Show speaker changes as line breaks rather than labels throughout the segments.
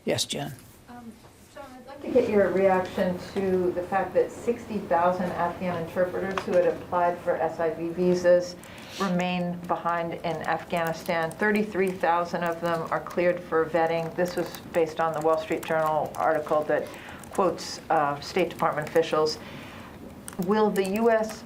Yes, Jen.
John, I'd like to get your reaction to the fact that 60,000 Afghan interpreters who had applied for SIV visas remain behind in Afghanistan. 33,000 of them are cleared for vetting. This was based on the Wall Street Journal article that quotes State Department officials. Will the U.S.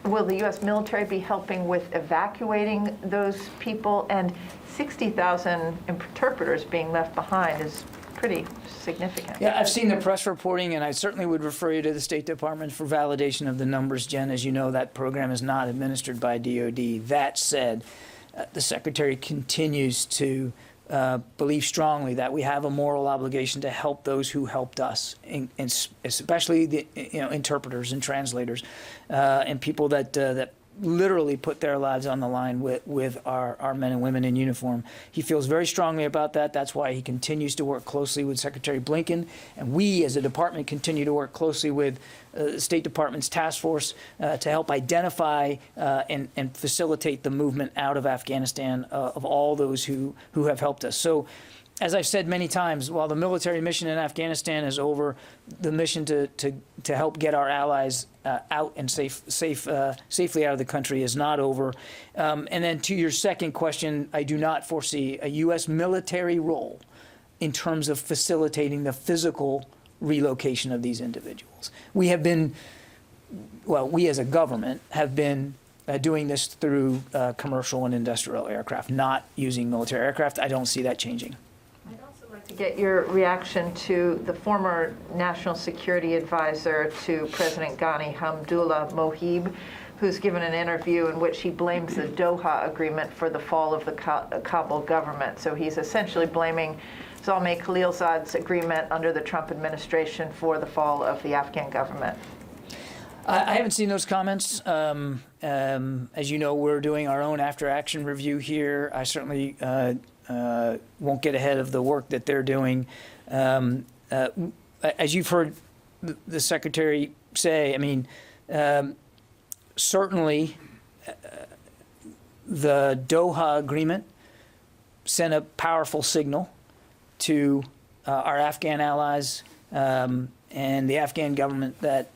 military be helping with evacuating those people? And 60,000 interpreters being left behind is pretty significant.
Yeah, I've seen the press reporting, and I certainly would refer you to the State Department for validation of the numbers, Jen. As you know, that program is not administered by DOD. That said, the Secretary continues to believe strongly that we have a moral obligation to help those who helped us, and especially the interpreters and translators, and people that literally put their lives on the line with our men and women in uniform. He feels very strongly about that. That's why he continues to work closely with Secretary Blinken, and we as a department continue to work closely with the State Department's task force to help identify and facilitate the movement out of Afghanistan of all those who have helped us. So, as I've said many times, while the military mission in Afghanistan is over, the mission to help get our allies out and safely out of the country is not over. And then to your second question, I do not foresee a U.S. military role in terms of facilitating the physical relocation of these individuals. We have been, well, we as a government have been doing this through commercial and industrial aircraft, not using military aircraft. I don't see that changing.
To get your reaction to the former National Security Advisor to President Ghani, Hamdullah Mohib, who's given an interview in which he blames the Doha Agreement for the fall of the Kabul government. So he's essentially blaming Zalmay Khalilzad's agreement under the Trump administration for the fall of the Afghan government.
I haven't seen those comments. As you know, we're doing our own after-action review here. I certainly won't get ahead of the work that they're doing. As you've heard the Secretary say, I mean, certainly the Doha Agreement sent a powerful signal to our Afghan allies and the Afghan government that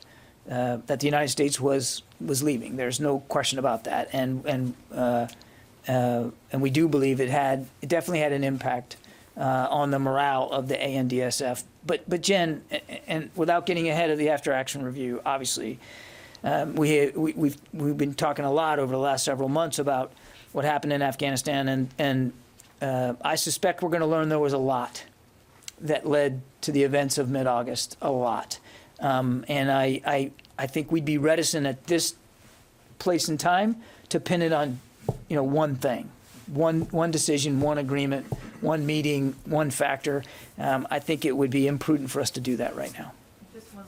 the United States was leaving. There's no question about that, and we do believe it definitely had an impact on the morale of the ANDSF. But Jen, and without getting ahead of the after-action review, obviously, we've been talking a lot over the last several months about what happened in Afghanistan, and I suspect we're going to learn there was a lot that led to the events of mid-August, a lot. And I think we'd be reticent at this place in time to pin it on one thing, one decision, one agreement, one meeting, one factor. I think it would be imprudent for us to do that right now.